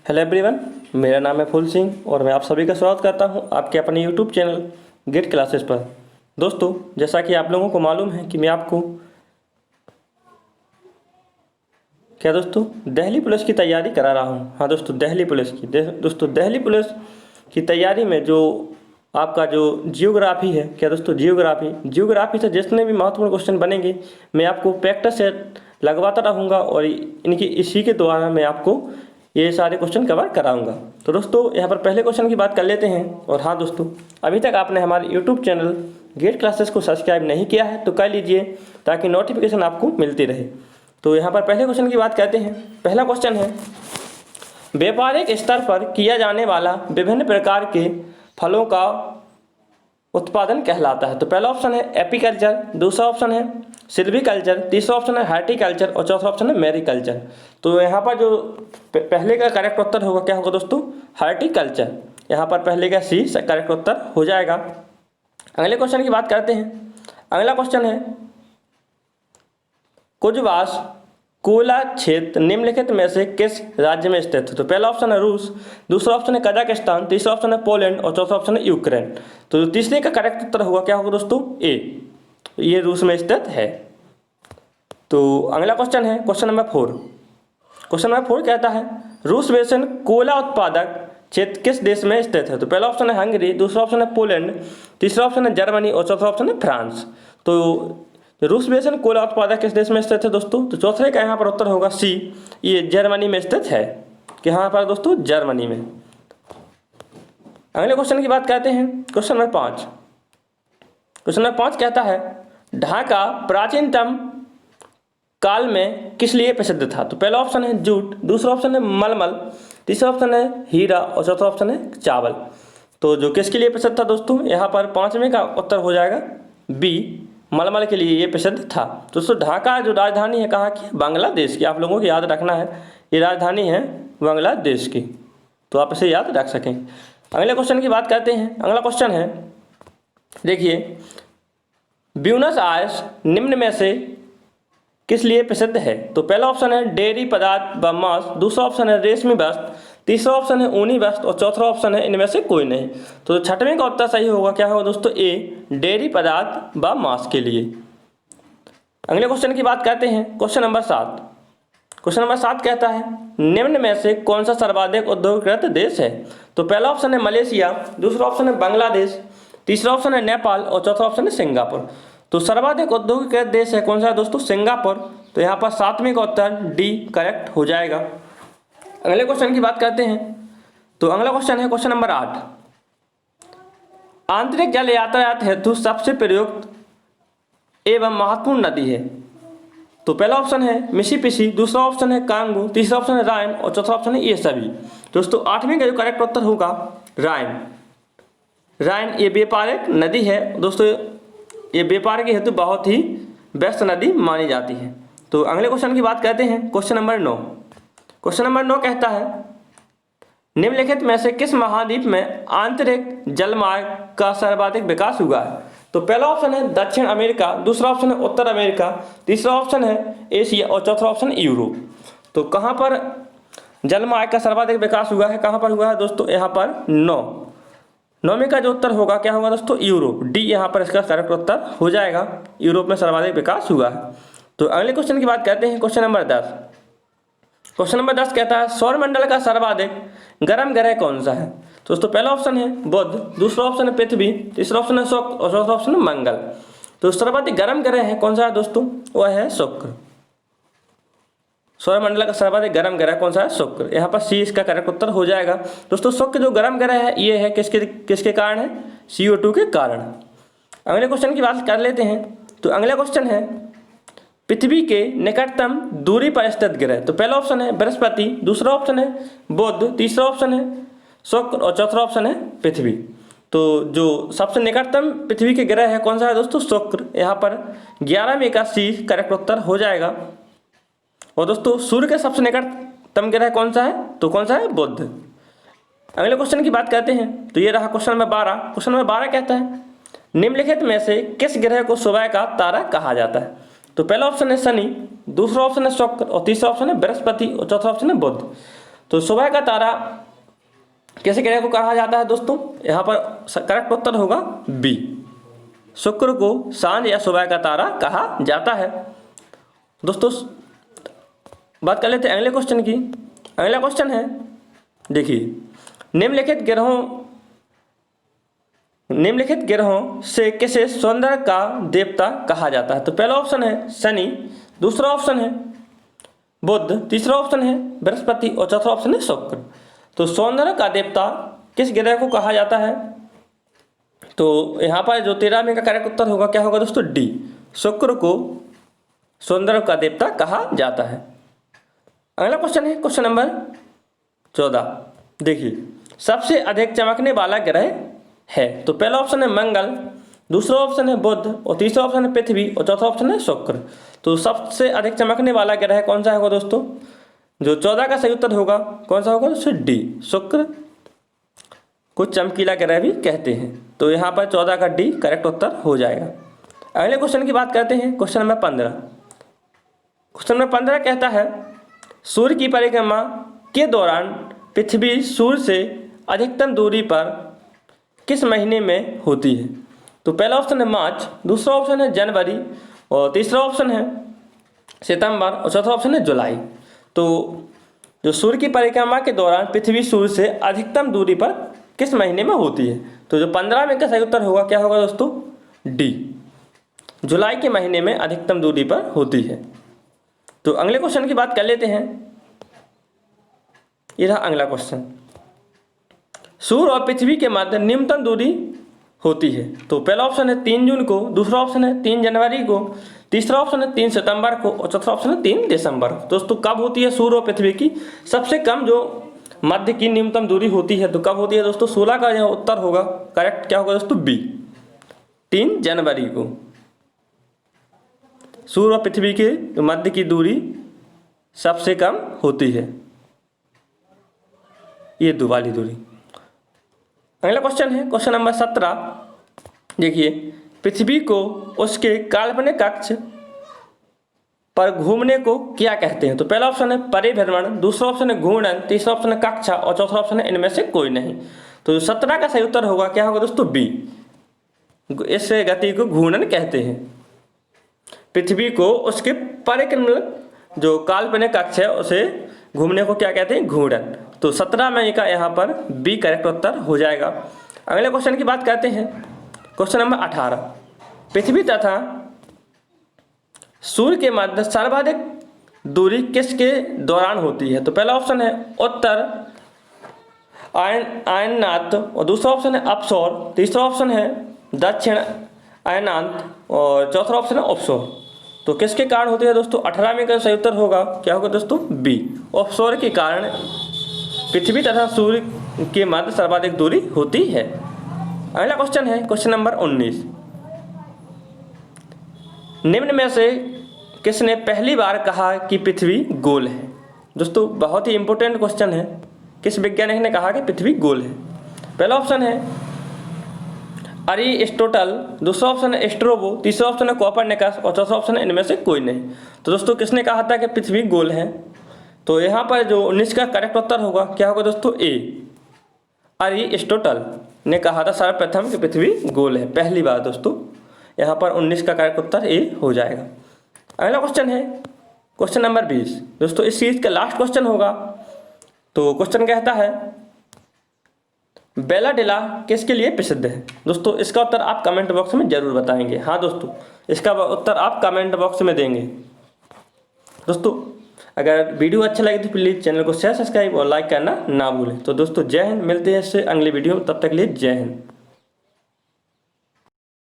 Hello everyone, मेरा नाम है फूल सिंह और मैं आप सभी का स्वागत करता हूं आपके अपने यूट्यूब चैनल गेट क्लासेस पर। दोस्तों, जैसा कि आप लोगों को मालूम है कि मैं आपको दिल्ली पुलिस की तैयारी करा रहा हूं। हाँ दोस्तों, दिल्ली पुलिस की दिल्ली पुलिस की तैयारी में जो आपका जो जियोग्राफी है, जियोग्राफी से जितने भी महत्वपूर्ण क्वेश्चन बनेंगे मैं आपको प्रैक्टिस सेट लगवाता रहूँगा और इसी के द्वारा मैं आपको ये सारे क्वेश्चन कवर कराऊंगा। तो दोस्तों, यहाँ पर पहले क्वेश्चन की बात कर लेते हैं। और हाँ दोस्तों, अभी तक आपने हमारे यूट्यूब चैनल गेट क्लासेस को सब्सक्राइब नहीं किया है तो कर लीजिए ताकि नोटिफिकेशन आपको मिलती रहे। तो यहाँ पर पहले क्वेश्चन की बात करते हैं। पहला क्वेश्चन है, व्यापारिक स्तर पर किया जाने वाला विभिन्न प्रकार के फलों का उत्पादन कहलाता है। तो पहला ऑप्शन है एपीकल्चर, दूसरा ऑप्शन है सिल्वीकल्चर, तीसरा ऑप्शन है हार्टिकल्चर और चौथा ऑप्शन है मैरीकल्चर। तो यहाँ पर जो पहले का करेक्ट उत्तर होगा क्या होगा दोस्तों? हार्टिकल्चर। यहाँ पर पहले का सी करेक्ट उत्तर हो जाएगा। अगले क्वेश्चन की बात करते हैं। अगला क्वेश्चन है, कुजवास कोयला क्षेत्र निम्नलिखित में से किस राज्य में स्थित है? तो पहला ऑप्शन है रूस, दूसरा ऑप्शन है कजाकिस्तान, तीसरा ऑप्शन है पोलैंड और चौथा ऑप्शन है यूक्रेन। तो तीसरे का करेक्ट उत्तर होगा क्या होगा दोस्तों? ए, ये रूस में स्थित है। तो अगला क्वेश्चन है क्वेश्चन नंबर 4। क्वेश्चन नंबर 4 कहता है, रूस बेसिन कोयला उत्पादक क्षेत्र किस देश में स्थित है? तो पहला ऑप्शन है हंगरी, दूसरा ऑप्शन है पोलैंड, तीसरा ऑप्शन है जर्मनी और चौथा ऑप्शन है फ्रांस। तो रूस बेसिन कोयला उत्पादक किस देश में स्थित है दोस्तों? तो चौथे का यहाँ पर उत्तर होगा सी, ये जर्मनी में स्थित है। कि यहाँ पर दोस्तों जर्मनी में। अगले क्वेश्चन की बात करते हैं। Question number 5। क्वेश्चन नंबर 5 कहता है, ढाका प्राचीनतम काल में किस लिए प्रसिद्ध था? तो पहला ऑप्शन है जूट, दूसरा ऑप्शन है मलमल, तीसरा ऑप्शन है हीरा और चौथा ऑप्शन है चावल। तो जो किसके लिए प्रसिद्ध था दोस्तों? यहाँ पर पांचवें का उत्तर हो जाएगा बी, मलमल के लिए ये प्रसिद्ध था। दोस्तों, ढाका जो राजधानी है कहाँ की? बांग्लादेश की। आप लोगों को याद रखना है, ये राजधानी है बांग्लादेश की, तो आप इसे याद रख सकें। अगले क्वेश्चन की बात करते हैं। अगला क्वेश्चन है, देखिए, ब्यूनस आयर्स निम्न में से किस लिए प्रसिद्ध है? तो पहला ऑप्शन है डेयरी पदार्थ व मांस, दूसरा ऑप्शन है रेशमी वस्त्र, तीसरा ऑप्शन है ऊनी वस्त्र और चौथा ऑप्शन है इनमें से कोई नहीं। तो छठवें का उत्तर सही होगा क्या होगा दोस्तों? ए, डेयरी पदार्थ व मांस के लिए। अगले क्वेश्चन की बात करते हैं। Question number 7। क्वेश्चन नंबर 7 कहता है, निम्न में से कौन सा सर्वाधिक उद्योगकृत देश है? तो पहला ऑप्शन है मलेशिया, दूसरा ऑप्शन है बांग्लादेश, तीसरा ऑप्शन है नेपाल और चौथा ऑप्शन है सिंगापुर। तो सर्वाधिक औद्योगिक देश है कौन सा है दोस्तों? सिंगापुर। तो यहाँ पर 7वें का उत्तर डी करेक्ट हो जाएगा। अगले क्वेश्चन की बात करते हैं। तो अगला क्वेश्चन है क्वेश्चन नंबर 8। आंतरिक जल यातायात हेतु सबसे प्रयुक्त एवं महत्वपूर्ण नदी है? तो पहला ऑप्शन है मिसिसिपी, दूसरा ऑप्शन है कांगो, तीसरा ऑप्शन है राइन और चौथा ऑप्शन है ये सभी। दोस्तों, 8वें का जो करेक्ट उत्तर होगा राइन। राइन ये व्यापारिक नदी है दोस्तों, ये व्यापार के हेतु बहुत ही व्यस्त नदी मानी जाती है। तो अगले क्वेश्चन की बात करते हैं। Question number 9। क्वेश्चन नंबर 9 कहता है, निम्नलिखित में से किस महाद्वीप में आंतरिक जलमार्ग का सर्वाधिक विकास हुआ है? तो पहला ऑप्शन है दक्षिण अमेरिका, दूसरा ऑप्शन है उत्तर अमेरिका, तीसरा ऑप्शन है एशिया और चौथा ऑप्शन है यूरोप। तो कहाँ पर जलमार्ग का सर्वाधिक विकास हुआ है? कहाँ पर हुआ है दोस्तों? यहाँ पर 9वें का जो उत्तर होगा क्या होगा दोस्तों? यूरोप। डी यहाँ पर इसका करेक्ट उत्तर हो जाएगा। यूरोप में सर्वाधिक विकास हुआ है। तो अगले क्वेश्चन की बात करते हैं। Question number 10। क्वेश्चन नंबर 10 कहता है, सौरमंडल का सर्वाधिक गर्म ग्रह कौन सा है? तो दोस्तों, पहला ऑप्शन है बुध, दूसरा ऑप्शन है पृथ्वी, तीसरा ऑप्शन है शुक्र और चौथा ऑप्शन है मंगल। तो सर्वाधिक गर्म ग्रह है कौन सा है दोस्तों? वह है शुक्र। सौरमंडल का सर्वाधिक गर्म ग्रह कौन सा है? शुक्र। यहाँ पर सी इसका करेक्ट उत्तर हो जाएगा। दोस्तों, शुक्र जो गर्म ग्रह है ये है किसके कारण है? CO2 के कारण। अगले क्वेश्चन की बात कर लेते हैं। तो अगला क्वेश्चन है, पृथ्वी के निकटतम दूरी पर स्थित ग्रह। तो पहला ऑप्शन है बृहस्पति, दूसरा ऑप्शन है बुध, तीसरा ऑप्शन है शुक्र और चौथा ऑप्शन है पृथ्वी। तो जो सबसे निकटतम पृथ्वी के ग्रह है कौन सा है दोस्तों? शुक्र। यहाँ पर 11वें का सी करेक्ट उत्तर हो जाएगा। और दोस्तों, सूर्य के सबसे निकटतम ग्रह कौन सा है? तो कौन सा है? बुध। अगले क्वेश्चन की बात करते हैं। तो ये रहा क्वेश्चन नंबर 12। क्वेश्चन नंबर 12 कहता है, निम्नलिखित में से किस ग्रह को सुबह का तारा कहा जाता है? तो पहला ऑप्शन है शनि, दूसरा ऑप्शन है शुक्र और तीसरा ऑप्शन है बृहस्पति और चौथा ऑप्शन है बुध। तो सुबह का तारा किस ग्रह को कहा जाता है दोस्तों? यहाँ पर करेक्ट उत्तर होगा बी, शुक्र को सांझ या सुबह का तारा कहा जाता है। दोस्तों बात कर लेते हैं अगले क्वेश्चन की। अगला क्वेश्चन है, देखिए, निम्नलिखित ग्रहों से किसे सौंदर्य का देवता कहा जाता है? तो पहला ऑप्शन है शनि, दूसरा ऑप्शन है बुध, तीसरा ऑप्शन है बृहस्पति और चौथा ऑप्शन है शुक्र। तो सौंदर्य का देवता किस ग्रह को कहा जाता है? तो यहाँ पर जो 13 में का करेक्ट उत्तर होगा क्या होगा दोस्तों? डी, शुक्र को सौंदर्य का देवता कहा जाता है। अगला क्वेश्चन है क्वेश्चन नंबर 14। देखिए, सबसे अधिक चमकने वाला ग्रह है? तो पहला ऑप्शन है मंगल, दूसरा ऑप्शन है बुध और तीसरा ऑप्शन है पृथ्वी और चौथा ऑप्शन है शुक्र। तो सबसे अधिक चमकने वाला ग्रह कौन सा होगा दोस्तों? जो 14 का सही उत्तर होगा कौन सा होगा दोस्तों? डी, शुक्र को चमकीला ग्रह भी कहते हैं। तो यहाँ पर 14 का डी करेक्ट उत्तर हो जाएगा। अगले क्वेश्चन की बात करते हैं, क्वेश्चन नंबर 15। क्वेश्चन नंबर 15 कहता है, सूर्य की परिक्रमा के दौरान पृथ्वी सूर्य से अधिकतम दूरी पर किस महीने में होती है? तो पहला ऑप्शन है मार्च, दूसरा ऑप्शन है जनवरी और तीसरा ऑप्शन है सितंबर और चौथा ऑप्शन है जुलाई। तो जो सूर्य की परिक्रमा के दौरान पृथ्वी सूर्य से अधिकतम दूरी पर किस महीने में होती है? तो जो 15 में का सही उत्तर होगा क्या होगा दोस्तों? डी, जुलाई के महीने में अधिकतम दूरी पर होती है। तो अगले क्वेश्चन की बात कर लेते हैं। ये रहा अगला क्वेश्चन, सूर्य और पृथ्वी के मध्य न्यूनतम दूरी होती है? तो पहला ऑप्शन है 3 जून को, दूसरा ऑप्शन है 3 जनवरी को, तीसरा ऑप्शन है 3 सितंबर को और चौथा ऑप्शन है 3 दिसंबर को। दोस्तों कब होती है सूर्य और पृथ्वी की सबसे कम जो मध्य की न्यूनतम दूरी होती है? तो कब होती है दोस्तों? 16 का यह उत्तर होगा। करेक्ट क्या होगा दोस्तों? बी, 3 जनवरी को सूर्य और पृथ्वी के मध्य की दूरी सबसे कम होती है, ये दो वाली दूरी। अगला क्वेश्चन है क्वेश्चन नंबर 17। देखिए, पृथ्वी को उसके काल्पनिक कक्ष पर घूमने को क्या कहते हैं? तो पहला ऑप्शन है परिभ्रमण, दूसरा ऑप्शन है घूर्णन, तीसरा ऑप्शन है कक्षा और चौथा ऑप्शन है इनमें से कोई नहीं। तो 17 का सही उत्तर होगा क्या होगा दोस्तों? बी, इस गति को घूर्णन कहते हैं। पृथ्वी को उसके परिक्रमण जो काल्पनिक कक्ष है उसे घूमने को क्या कहते हैं? घूर्णन। तो 17 में का यहाँ पर बी करेक्ट उत्तर हो जाएगा। अगले क्वेश्चन की बात करते हैं, क्वेश्चन नंबर 18। पृथ्वी तथा सूर्य के मध्य सर्वाधिक दूरी किसके दौरान होती है? तो पहला ऑप्शन है उत्तर अयननाथ और दूसरा ऑप्शन है अपसौर, तीसरा ऑप्शन है दक्षिण अयनांत और चौथा ऑप्शन है ऑफशोर। तो किसके कारण होती है दोस्तों? 18 में का सही उत्तर होगा क्या होगा दोस्तों? बी, ऑफशोर के कारण पृथ्वी तथा सूर्य के मध्य सर्वाधिक दूरी होती है। अगला क्वेश्चन है क्वेश्चन नंबर 19। निम्न में से किसने पहली बार कहा कि पृथ्वी गोल है? दोस्तों बहुत ही इंपॉर्टेंट क्वेश्चन है। किस वैज्ञानिक ने कहा कि पृथ्वी गोल है? पहला ऑप्शन है अरिस्टोटल, दूसरा ऑप्शन है स्ट्रोबो, तीसरा ऑप्शन है कोपरनिकस और चौथा ऑप्शन है इनमें से कोई नहीं। तो दोस्तों किसने कहा था कि पृथ्वी गोल है? तो यहाँ पर जो 19 का करेक्ट उत्तर होगा क्या होगा दोस्तों? ए, अरिस्टोटल ने कहा था सर्वप्रथम कि पृथ्वी गोल है पहली बार। दोस्तों यहाँ पर 19 का करेक्ट उत्तर ए हो जाएगा। अगला क्वेश्चन है क्वेश्चन नंबर 20। दोस्तों इस सीरीज का लास्ट क्वेश्चन होगा। तो क्वेश्चन कहता है बेलाडेला किसके लिए प्रसिद्ध है? दोस्तों इसका उत्तर आप कमेंट बॉक्स में जरूर बताएंगे। हाँ दोस्तों, इसका उत्तर आप कमेंट बॉक्स में देंगे। दोस्तों अगर वीडियो अच्छा लगे तो प्लीज़ चैनल को शेयर, सब्सक्राइब और लाइक करना ना भूलें। तो दोस्तों जय हिंद, मिलते हैं इससे अगली वीडियो में, तब तक के लिए जय हिंद।